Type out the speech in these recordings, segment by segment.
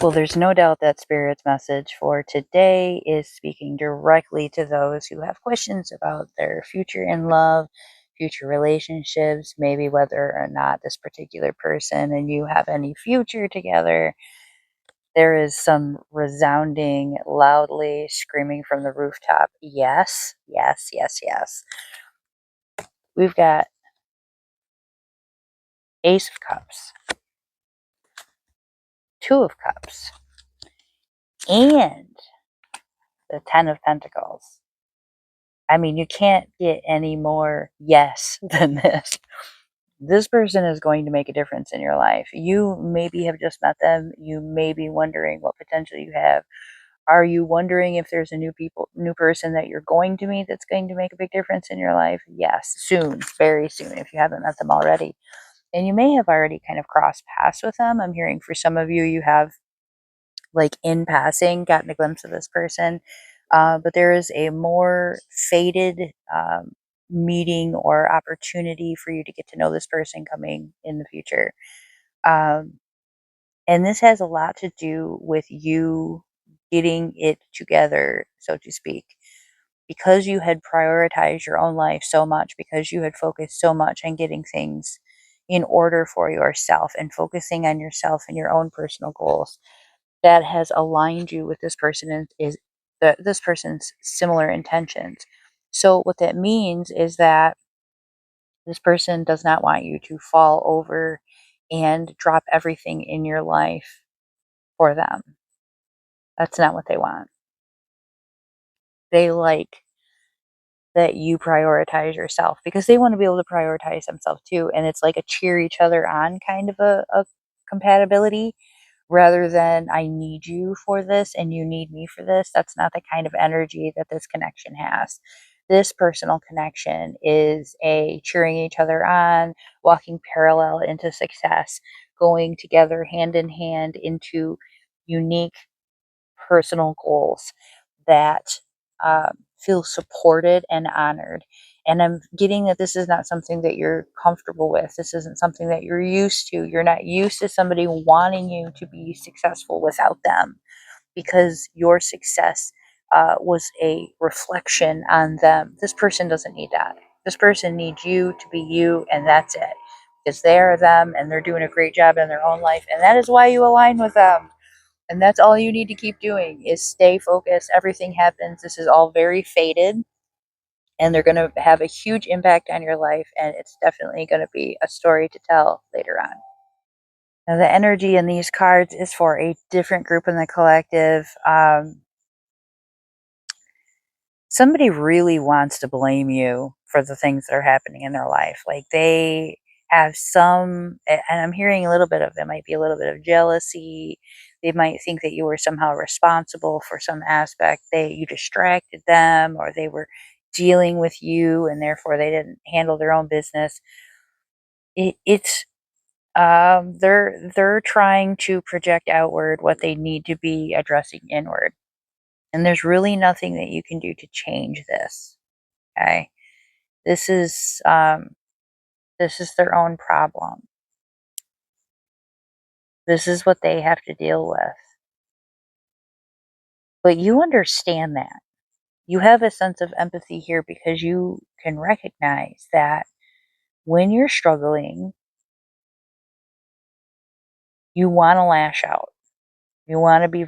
Well, there's no doubt that Spirit's message for today is speaking directly to those who have questions about their future in love, future relationships, maybe whether or not this particular person and you have any future together. There is some resounding, loudly screaming from the rooftop. Yes, yes, yes, yes. We've got Ace of Cups, Two of Cups, and the Ten of Pentacles. I mean, you can't get any more yes than this. This person is going to make a difference in your life. You maybe have just met them. You may be wondering what potential you have. Are you wondering if there's a new person that you're going to meet that's going to make a big difference in your life? Yes, soon, very soon, if you haven't met them already. And you may have already kind of crossed paths with them. I'm hearing for some of you, you have, like, in passing, gotten a glimpse of this person. But there is a more faded meeting or opportunity for you to get to know this person coming in the future. Um, and this has a lot to do with you getting it together, so to speak, because you had prioritized your own life so much, because you had focused so much on getting things in order for yourself and focusing on yourself and your own personal goals. That has aligned you with this person and is this person's similar intentions. So what that means is that this person does not want you to fall over and drop everything in your life for them. That's not what they want. They like that you prioritize yourself because they want to be able to prioritize themselves too. And it's like a cheer each other on kind of a compatibility rather than I need you for this and you need me for this. That's not the kind of energy that this connection has. This personal connection is a cheering each other on, walking parallel into success, going together hand in hand into unique personal goals that feel supported and honored. And I'm getting that this is not something that you're comfortable with. This isn't something that you're used to. You're not used to somebody wanting you to be successful without them because your success was a reflection on them. This person doesn't need that. This person needs you to be you, and that's it. Because they are them and they're doing a great job in their own life. And that is why you align with them. And that's all you need to keep doing is stay focused. Everything happens. This is all very faded and they're going to have a huge impact on your life. And it's definitely going to be a story to tell later on. Now, the energy in these cards is for a different group in the collective. Somebody really wants to blame you for the things that are happening in their life. Like they have and I'm hearing a little bit of, there might be a little bit of jealousy. They might think that you were somehow responsible for some aspect. You distracted them, or they were dealing with you and therefore they didn't handle their own business. It's they're trying to project outward what they need to be addressing inward. And there's really nothing that you can do to change this. Okay. This is um, this is their own problem. This is what they have to deal with. But you understand that. You have a sense of empathy here because you can recognize that when you're struggling, you want to lash out. You want to be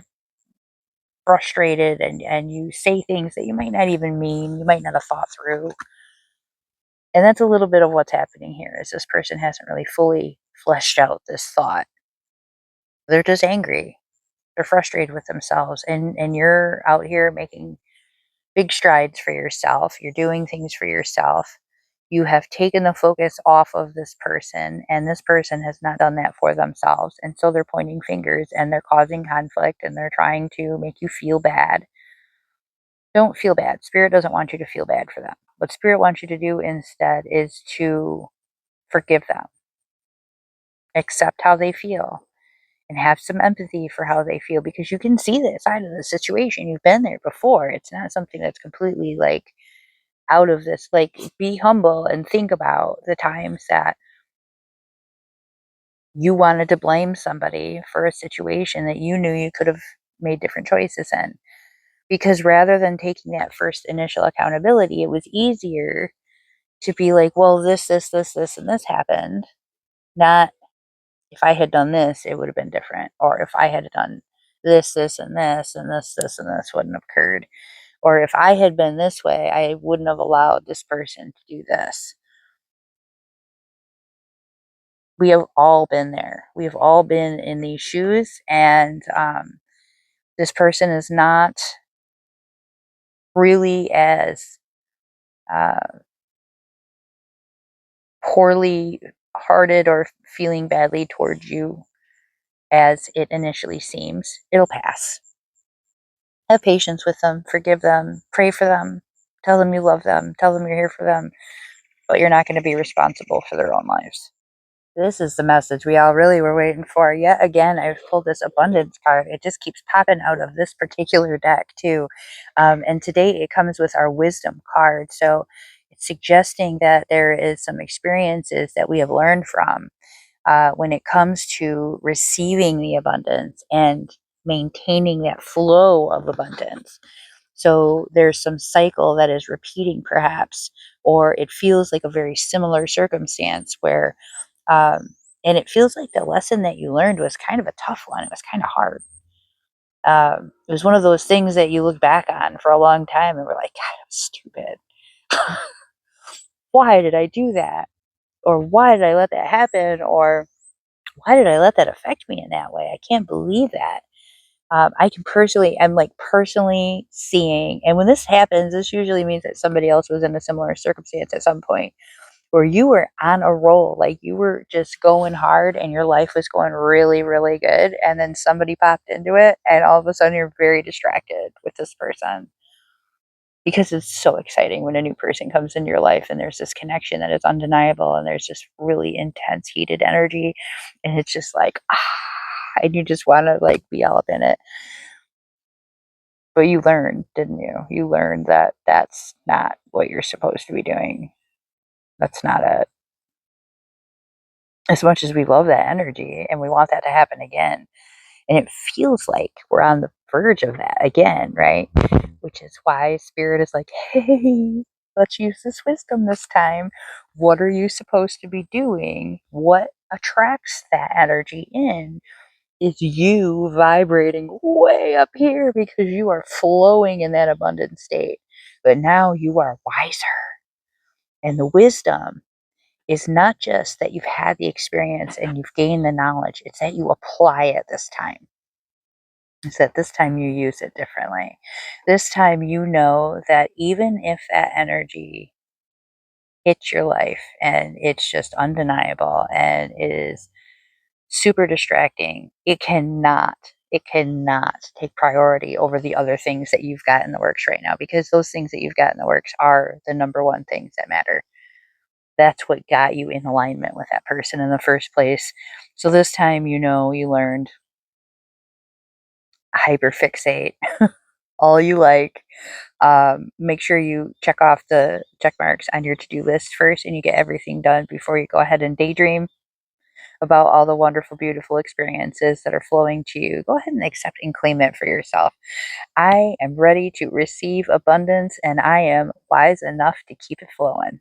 frustrated and you say things that you might not even mean, you might not have thought through. And that's a little bit of what's happening here is this person hasn't really fully fleshed out this thought. They're just angry. They're frustrated with themselves and you're out here making big strides for yourself. You're doing things for yourself. You have taken the focus off of this person and this person has not done that for themselves. And so they're pointing fingers and they're causing conflict and they're trying to make you feel bad. Don't feel bad. Spirit doesn't want you to feel bad for them. What Spirit wants you to do instead is to forgive them, accept how they feel, and have some empathy for how they feel because you can see the side of the situation. You've been there before. It's not something that's completely like out of this. Like, be humble and think about the times that You wanted to blame somebody for a situation that you knew you could have made different choices in. Because rather than taking that first initial accountability, it was easier to be like, well, this, and this happened. Not if I had done this, it would have been different. Or if I had done this, and this, and and this wouldn't have occurred. Or if I had been this way, I wouldn't have allowed this person to do this. We have all been there. We've all been in these shoes, and this person is not really as uh, poorly hearted or feeling badly towards you as it initially seems. It'll pass. Have patience with them, forgive them, pray for them, tell them you love them, tell them you're here for them, but you're not going to be responsible for their own lives. This is the message we all really were waiting for. Yet again, I've pulled this abundance card. It just keeps popping out of this particular deck, too. And today it comes with our wisdom card. So it's suggesting that there is some experiences that we have learned from when it comes to receiving the abundance and maintaining that flow of abundance. So there's some cycle that is repeating, perhaps, or it feels like a very similar circumstance where um, and it feels like the lesson that you learned was kind of a tough one. It was kind of hard. It was one of those things that you look back on for a long time and were like, God, I'm stupid. Why did I do that? Or why did I let that happen? Or why did I let that affect me in that way? I can't believe that. I'm like personally seeing, and when this happens, this usually means that somebody else was in a similar circumstance at some point where you were on a roll, like you were just going hard and your life was going really, really good. And then somebody popped into it, and all of a sudden you're very distracted with this person because it's so exciting when a new person comes into your life and there's this connection that is undeniable and there's this really intense, heated energy. And it's just like, and you just want to like be all up in it. But you learned, didn't you? You learned that that's not what you're supposed to be doing. That's not it. As much as we love that energy and we want that to happen again. And it feels like we're on the verge of that again, right? Which is why Spirit is like, hey, let's use this wisdom this time. What are you supposed to be doing? What attracts that energy in is you vibrating way up here because you are flowing in that abundant state. But now you are wiser. And the wisdom is not just that you've had the experience and you've gained the knowledge, it's that you apply it this time. It's that this time you use it differently. This time you know that even if that energy hits your life and it's just undeniable and it is super distracting, it cannot take priority over the other things that you've got in the works right now, because those things that you've got in the works are the number one things that matter. That's what got you in alignment with that person in the first place. So this time, you learned hyperfixate all you like. Make sure you check off the check marks on your to-do list first and you get everything done before you go ahead and daydream about all the wonderful, beautiful experiences that are flowing to you. Go ahead and accept and claim it for yourself. I am ready to receive abundance and I am wise enough to keep it flowing.